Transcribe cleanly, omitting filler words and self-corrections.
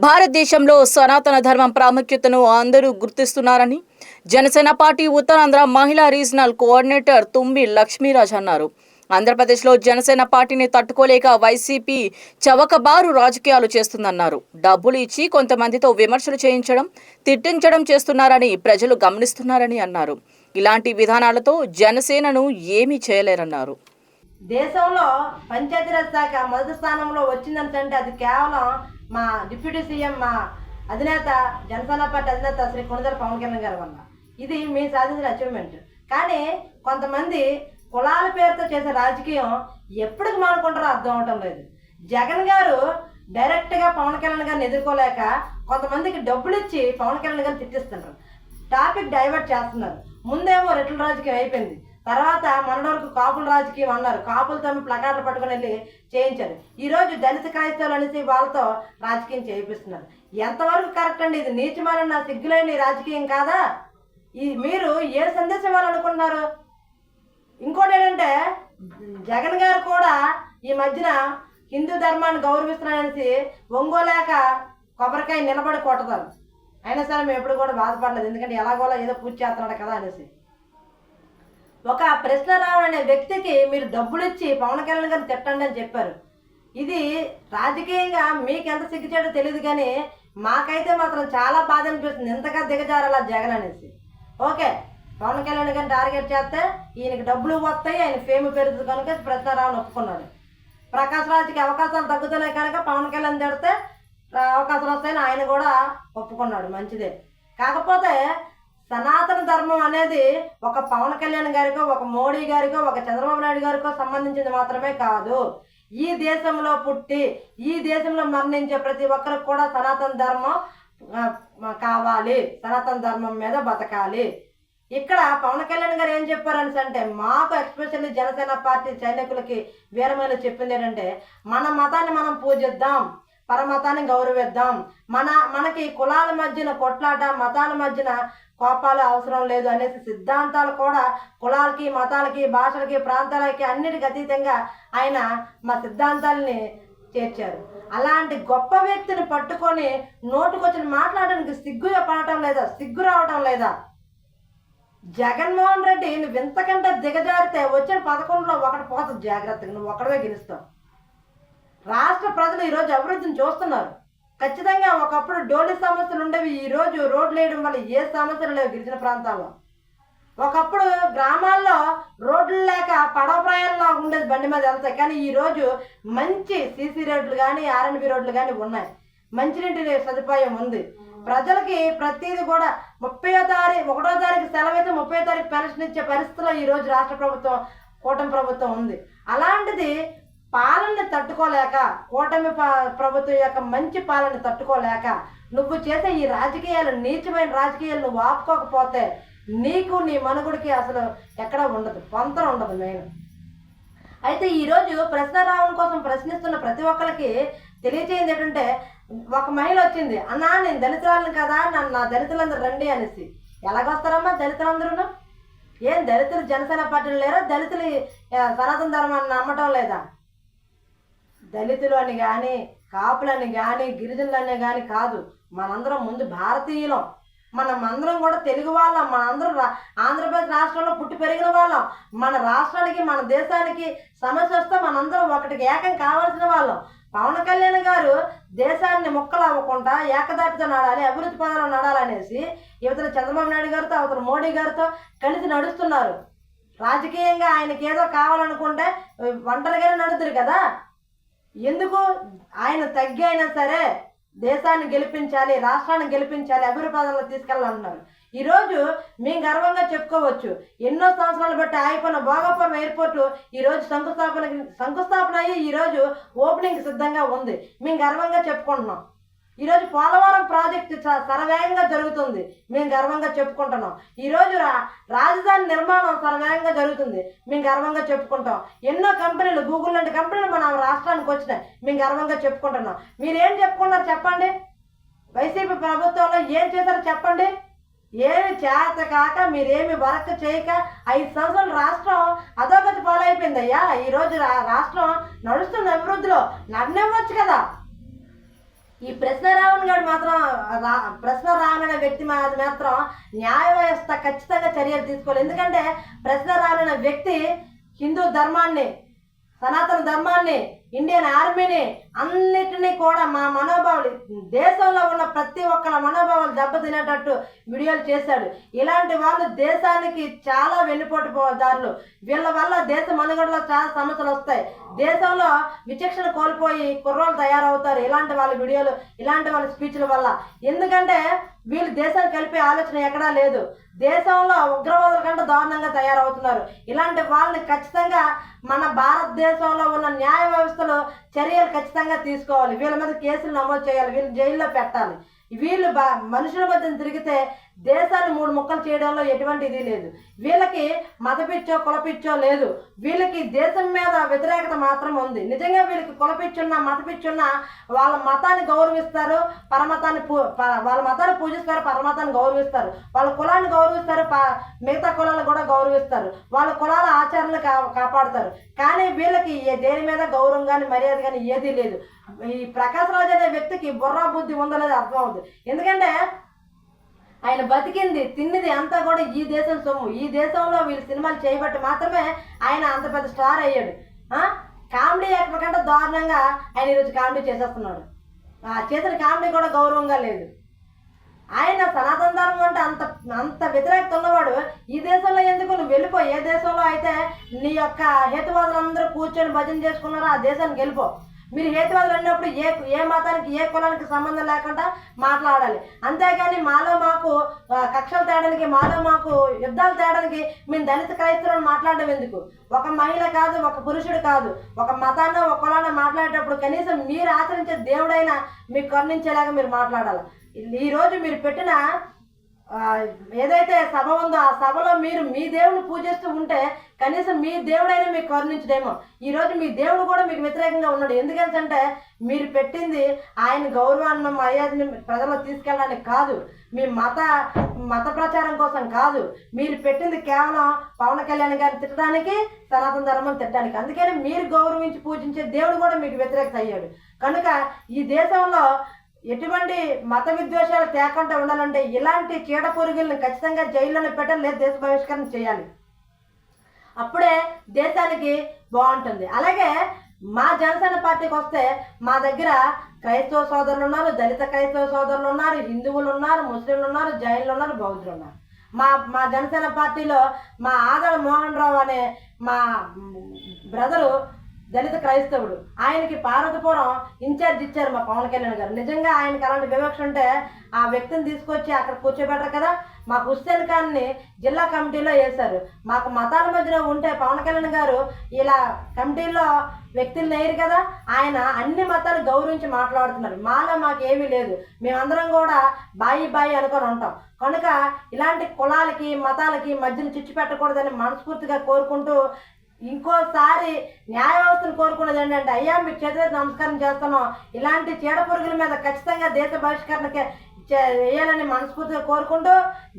భారతదేశంలో సనాతన ధర్మం ప్రాముఖ్యతను అందరూ గుర్తిస్తున్నారని జనసేన పార్టీ ఉత్తరాంధ్ర మహిళా రీజనల్ కోఆర్డినేటర్ తుంబి లక్ష్మీరాజ్ అన్నారు. ఆంధ్రప్రదేశ్లో జనసేన పార్టీని తట్టుకోలేక వైసీపీ చవకబారు రాజకీయాలు చేస్తుందన్నారు. డబ్బులు ఇచ్చి కొంతమందితో విమర్శలు చేయించడం, తిట్టించడం చేస్తున్నారని ప్రజలు గమనిస్తున్నారని అన్నారు. ఇలాంటి విధానాలతో జనసేనను ఏమీ చేయలేరన్నారు. దేశంలో పంచాయతీరాజ్ శాఖ మొదటి స్థానంలో వచ్చిందంటే అది కేవలం మా డిప్యూటీ సీఎం, మా అధినేత, జనసేన పార్టీ అధినేత శ్రీ కొణిదెల పవన్ కళ్యాణ్ గారి వల్ల ఇది మేము సాధించిన అచీవ్మెంట్. కానీ కొంతమంది కులాల పేరుతో చేసే రాజకీయం ఎప్పటికి మానుకుంటారో అర్థం అవటం లేదు. జగన్ గారు డైరెక్ట్గా పవన్ కళ్యాణ్ గారిని ఎదుర్కోలేక కొంతమందికి డబ్బులు ఇచ్చి పవన్ కళ్యాణ్ గారిని తిట్టిస్తున్నారు, టాపిక్ డైవర్ట్ చేస్తున్నారు. ముందేమో రెట్ల రాజకీయం అయిపోయింది, తర్వాత మొన్నటి వరకు కాపుల రాజకీయం అన్నారు, కాపులతో ప్లకార్లు పట్టుకుని వెళ్ళి చేయించారు. ఈరోజు దళిత క్రైస్తవులు అనేసి వాళ్ళతో రాజకీయం చేయిస్తున్నారు. ఎంతవరకు కరెక్ట్ అండి? ఇది నీచమైన సిగ్గులేని రాజకీయం కాదా? మీరు ఏ సందేశం ఇవ్వాలనుకుంటున్నారు? ఇంకోటి ఏంటంటే జగన్ గారు కూడా ఈ మధ్యన హిందూ ధర్మాన్ని గౌరవిస్తున్నారనేసి ఒంగోలేక కొబ్బరికాయ నిలబడి కొట్టతారు. అయినా సరే మేము ఎప్పుడు కూడా బాధపడలేదు, ఎందుకంటే ఎలాగోలా ఏదో పూజ చేస్తున్నాడు కదా అనేసి. ఒక కృష్ణారావు అనే వ్యక్తికి మీరు డబ్బులు ఇచ్చి పవన్ కళ్యాణ్ గారిని తిట్టండి అని చెప్పారు. ఇది రాజకీయంగా మీకు ఎంత సిగ్గుచేటో తెలియదు, కానీ మాకైతే మాత్రం చాలా బాధ అనిపిస్తుంది. ఎంతగా దిగజారాలా జగన్ అనేసి. ఓకే, పవన్ కళ్యాణ్ గారిని టార్గెట్ చేస్తే ఈయనకి డబ్బులు వస్తాయి, ఆయన ఫేమ్ పెరుగుతుంది కనుక కృష్ణారావుని ఒప్పుకున్నాడు. ప్రకాష్ రాజ్కి అవకాశాలు తగ్గుతున్నాయి కనుక పవన్ కళ్యాణ్ తిడితే అవకాశాలు వస్తాయని ఆయన కూడా ఒప్పుకున్నాడు, మంచిదే. కాకపోతే సనాతన ధర్మం అనేది ఒక పవన్ కళ్యాణ్ గారికో, ఒక మోడీ గారికో, ఒక చంద్రబాబు నాయుడు గారికో సంబంధించింది మాత్రమే కాదు. ఈ దేశంలో పుట్టి ఈ దేశంలో మరణించే ప్రతి ఒక్కరికి కూడా సనాతన ధర్మం కావాలి, సనాతన ధర్మం మీద బతకాలి. ఇక్కడ పవన్ కళ్యాణ్ గారు ఏం చెప్పారని అంటే, మాకు ఎస్పెషల్లీ జనసేన పార్టీ సైనికులకి వీరమేలు చెప్పింది ఏంటంటే, మన మతాన్ని మనం పూజిద్దాం, పరమతాన్ని గౌరవిద్దాం, మనకి కులాల మధ్యన కొట్లాట, మతాల మధ్యన కోపాలు అవసరం లేదు అనేసి సిద్ధాంతాలు కూడా కులాలకి, మతాలకి, భాషలకి, ప్రాంతాలకి అన్నిటికీ అతీతంగా ఆయన మా సిద్ధాంతాలని చేర్చారు. అలాంటి గొప్ప వ్యక్తిని పట్టుకొని నోటుకొచ్చిన మాట్లాడడానికి సిగ్గు పడటం లేదా? సిగ్గు రావటం లేదా? జగన్మోహన్ రెడ్డి నువ్వు ఇంతకంటే దిగజారితే వచ్చిన 11లో ఒకటి పోతుంది, జాగ్రత్తగా నువ్వు ఒక్కడవే గెలుస్తావు. రాష్ట్ర ప్రజలు ఈరోజు అభివృద్ధిని చూస్తున్నారు. ఖచ్చితంగా ఒకప్పుడు డోలి సమస్యలు ఉండేవి, ఈరోజు రోడ్లు వేయడం వల్ల ఏ సమస్యలు లేవు గిరిజన ప్రాంతాల్లో. ఒకప్పుడు గ్రామాల్లో రోడ్లు లేక పడవ ప్రయాణంలో ఉండేది, బండి మీద వెళ్తాయి. కానీ ఈరోజు మంచి సీసీ రోడ్లు కానీ, ఆర్ఎన్బి రోడ్లు కానీ ఉన్నాయి, మంచినీటి సదుపాయం ఉంది. ప్రజలకి ప్రతిదీ కూడా 1వ తారీఖు సెలవు అయితే 30వ తారీఖు పెన్షన్ ఇచ్చే పరిస్థితిలో ఈరోజు రాష్ట్ర ప్రభుత్వం, కూటమి ప్రభుత్వం ఉంది. అలాంటిది పాలనని తట్టుకోలేక, కూటమి ప్రభుత్వం యొక్క మంచి పాలన తట్టుకోలేక నువ్వు చేసే ఈ రాజకీయాలు, నీచమైన రాజకీయాలు నువ్వు ఆపుకోకపోతే నీకు, నీ మనుగుడికి అసలు ఎక్కడ ఉండదు, పొంతన ఉండదు మెయిన్. అయితే ఈరోజు ప్రశ్నారావుని కోసం ప్రశ్నిస్తున్న ప్రతి ఒక్కరికి తెలియచేయింది ఏంటంటే, ఒక మహిళ వచ్చింది, అన్నా నేను దళితురాలను కదా, నా దళితులందరూ రండి అనేసి. ఎలాగొస్తారమ్మా దళితులందరూ? ఏం దళితులు జనసేన పార్టీలు లేరా? దళితులు సనాతన ధర్మాన్ని నమ్మటం లేదా? దళితులు అని కానీ, కాపులని కానీ, గిరిజనులని కానీ కాదు, మనందరం ముందు భారతీయులం. మనమందరం కూడా తెలుగు వాళ్ళం, మనందరం ఆంధ్రప్రదేశ్ రాష్ట్రంలో పుట్టి పెరిగిన వాళ్ళం. మన రాష్ట్రానికి, మన దేశానికి సమస్య వస్తే మనందరం ఒకటికి ఏకం కావాల్సిన వాళ్ళం. పవన్ కళ్యాణ్ గారు దేశాన్ని ముక్కలు అవ్వకుండా ఏకదాటితో నడాలి, అభివృద్ధి పదంలో నడాలనేసి యువతల చంద్రబాబు నాయుడు గారితో, అవతల మోడీ గారితో కలిసి నడుస్తున్నారు. రాజకీయంగా ఆయనకి ఏదో కావాలనుకుంటే ఒంటరిగానే నడుతురు కదా. ఎందుకు? ఆయన తగ్గి అయినా సరే దేశాన్ని గెలిపించాలి, రాష్ట్రాన్ని గెలిపించాలి, అభివృద్ధి పదంలో తీసుకెళ్ళాలన్నారు. ఈరోజు మేము గర్వంగా చెప్పుకోవచ్చు, ఎన్నో సంవత్సరాలు బట్టి ఆగిపోయిన భోగాపురం ఎయిర్పోర్టు ఈరోజు శంకుస్థాపన అయ్యి ఈరోజు ఓపెనింగ్ సిద్ధంగా ఉంది. మేము గర్వంగా చెప్పుకుంటున్నాం. ఈరోజు పోలవరం ప్రాజెక్టు శరవేగంగా జరుగుతుంది, మేము గర్వంగా చెప్పుకుంటున్నాం. ఈరోజు రాజధాని నిర్మాణం శరవేగంగా జరుగుతుంది, మేము గర్వంగా చెప్పుకుంటాం. ఎన్నో కంపెనీలు, గూగుల్ లాంటి కంపెనీలు మన రాష్ట్రానికి వచ్చినాయి, మేము గర్వంగా చెప్పుకుంటున్నాం. మీరేం చెప్పుకున్నారు చెప్పండి? వైసీపీ ప్రభుత్వంలో ఏం చేశారో చెప్పండి? ఏమి చేత కాక, మీరేమి వర్క్ చేయక 5 సంవత్సరాలు రాష్ట్రం అధోగతి పాలైపోయిందయ్యా. ఈరోజు రాష్ట్రం నడుస్తున్న అభివృద్ధిలో నడనివ్వచ్చు కదా. ఈ ప్రశ్నరావణ్ గారు మాత్రం ప్రశ్నరావణ్ అనే వ్యక్తి మాత్రం న్యాయ వ్యవస్థ ఖచ్చితంగా చర్యలు తీసుకోవాలి. ఎందుకంటే ప్రశ్నరావణ్ అనే వ్యక్తి హిందూ ధర్మాన్ని, సనాతన ధర్మాన్ని, ఇండియన్ ఆర్మీని అన్నిటినీ కూడా మా మనోభావాలు, దేశంలో ఉన్న ప్రతి ఒక్కళ్ళ మనోభావాలు దెబ్బతినేటట్టు వీడియోలు చేశాడు. ఇలాంటి వాళ్ళు దేశానికి చాలా వెన్నుపోటుదారులు. వీళ్ళ వల్ల దేశ మనుగడలో చాలా సమస్యలు వస్తాయి. దేశంలో విచక్షణ కోల్పోయి కుర్రోళ్ళు తయారవుతారు ఇలాంటి వాళ్ళ వీడియోలు, ఇలాంటి వాళ్ళ స్పీచ్ల వల్ల. ఎందుకంటే వీళ్ళు దేశాన్ని కలిపే ఆలోచన ఎక్కడా లేదు. దేశంలో ఉగ్రవాదుల కంటే దారుణంగా తయారవుతున్నారు. ఇలాంటి వాళ్ళని ఖచ్చితంగా మన భారతదేశంలో ఉన్న న్యాయ వ్యవస్థలో చర్యలు ఖచ్చితంగా తీసుకోవాలి. వీళ్ళ మీద కేసులు నమోదు చేయాలి, వీళ్ళు జైల్లో పెట్టాలి. వీళ్ళు మనుషుల మధ్య తిరిగితే దేశాన్ని 3 ముక్కలు చేయడంలో ఎటువంటి ఇది లేదు. వీళ్ళకి మతపిచ్చో కులపిచ్చో లేదు. వీళ్ళకి దేశం మీద వ్యతిరేకత మాత్రం ఉంది. నిజంగా వీళ్ళకి కులపిచ్చున్నా మతపిచ్చున్నా వాళ్ళ మతాన్ని గౌరవిస్తారు, వాళ్ళ మతాన్ని పూజిస్తారు, పరమతాన్ని గౌరవిస్తారు, వాళ్ళ కులాన్ని గౌరవిస్తారు, మిగతా కులాలను కూడా గౌరవిస్తారు, వాళ్ళ కులాల ఆచరణలు కాపాడుతారు. కానీ వీళ్ళకి దేని మీద గౌరవం కానీ మర్యాద కానీ ఏదీ లేదు. ఈ ప్రకాష్ రాజ్ అనే వ్యక్తికి బుర్రా బుద్ధి ఉందో లేదో అర్థం అవుతుంది. ఎందుకంటే ఆయన బతికింది తిన్నది అంతా కూడా ఈ దేశం సొమ్ము. ఈ దేశంలో వీళ్ళు సినిమాలు చేయబట్టి మాత్రమే ఆయన అంత పెద్ద స్టార్ అయ్యాడు. కామెడీ యాక్టర్ కంటే దారుణంగా ఆయన ఈరోజు కామెడీ చేసేస్తున్నాడు. చేసిన కామెడీ కూడా గౌరవంగా లేదు. ఆయన సనాతన ధర్మం అంటే అంత వ్యతిరేకత ఉన్నవాడు ఈ దేశంలో ఎందుకు? నువ్వు వెళ్ళిపో. ఏ దేశంలో అయితే నీ యొక్క హేతువాదులందరూ కూర్చొని భజన చేసుకున్నారో ఆ దేశానికి వెళ్ళిపో. మీరు హేతువాదులు అన్నప్పుడు ఏ మతానికి ఏ కులానికి సంబంధం లేకుండా మాట్లాడాలి. అంతేగాని మాలో మాకు కక్షలు తేడానికి, మాలో మాకు యుద్ధాలు తేడానికి మేము దళిత క్రైస్తవులను మాట్లాడడం ఎందుకు? ఒక మహిళ కాదు, ఒక పురుషుడు కాదు, ఒక మతాన్ని ఒక కులాన్ని మాట్లాడేటప్పుడు కనీసం మీరు ఆచరించే దేవుడైనా మీకు కరుణించేలాగా మీరు మాట్లాడాలి. ఈరోజు మీరు పెట్టిన ఏదైతే సభ ఉందో ఆ సభలో మీరు మీ దేవుని పూజిస్తూ ఉంటే కనీసం మీ దేవుడైనా మీకు కరుణించడేమో. ఈరోజు మీ దేవుడు కూడా మీకు వ్యతిరేకంగా ఉన్నాడు. ఎందుకంటే మీరు పెట్టింది ఆయన గౌరవాన్ని మర్యాదని ప్రజల్లో తీసుకెళ్ళడానికి కాదు, మీ మత ప్రచారం కోసం కాదు. మీరు పెట్టింది కేవలం పవన్ కళ్యాణ్ గారిని తిట్టడానికి, సనాతన ధర్మం తిట్టడానికి. అందుకని మీరు గౌరవించి పూజించే దేవుడు కూడా మీకు వ్యతిరేకత అయ్యాడు. కనుక ఈ దేశంలో ఎటువంటి మత విద్వేషాలు తేకుండా ఉండాలంటే ఇలాంటి చీడ పురుగుల్ని ఖచ్చితంగా జైల్లోనే పెట్టాలి, లేదా దేశ బహిష్కరణ చేయాలి. అప్పుడే దేశానికి బాగుంటుంది. అలాగే మా జనసేన పార్టీకి వస్తే మా దగ్గర క్రైస్తవ సోదరులు ఉన్నారు, దళిత క్రైస్తవ సోదరులు ఉన్నారు, హిందువులు ఉన్నారు, ముస్లింలు ఉన్నారు, జైన్లు ఉన్నారు, బౌద్ధులు ఉన్నారు. మా జనసేన పార్టీలో మా ఆదర మోహన్ రావు అనే మా బ్రదరు దళిత క్రైస్తవుడు. ఆయనకి పార్వతీపురం ఇన్ఛార్జ్ ఇచ్చారు మా పవన్ కళ్యాణ్ గారు. నిజంగా ఆయనకి అలాంటి వివక్ష ఉంటే ఆ వ్యక్తిని తీసుకొచ్చి అక్కడ కూర్చోబెట్టరు కదా. మాకు హుస్సేన్ ఖాన్ని జిల్లా కమిటీలో వేశారు. మాకు మతాల మధ్యలో ఉంటే పవన్ కళ్యాణ్ గారు ఇలా కమిటీలో వ్యక్తులు లేరు కదా. ఆయన అన్ని మతాలు గౌరవించి మాట్లాడుతున్నారు. మాలో మాకు ఏమీ లేదు, మేమందరం కూడా బాయి అనుకొని ఉంటాం. కనుక ఇలాంటి కులాలకి మతాలకి మధ్యన చిచ్చు పెట్టకూడదని మనస్ఫూర్తిగా కోరుకుంటూ ఇంకోసారి న్యాయ వ్యవస్థను కోరుకున్నది ఏంటంటే, అయ్యా మీకు చేతులైతే నమస్కారం చేస్తున్నాం, ఇలాంటి చీడ పురుగుల మీద ఖచ్చితంగా దేశ బహిష్కరణకి వేయాలని మనస్ఫూర్తిగా కోరుకుంటూ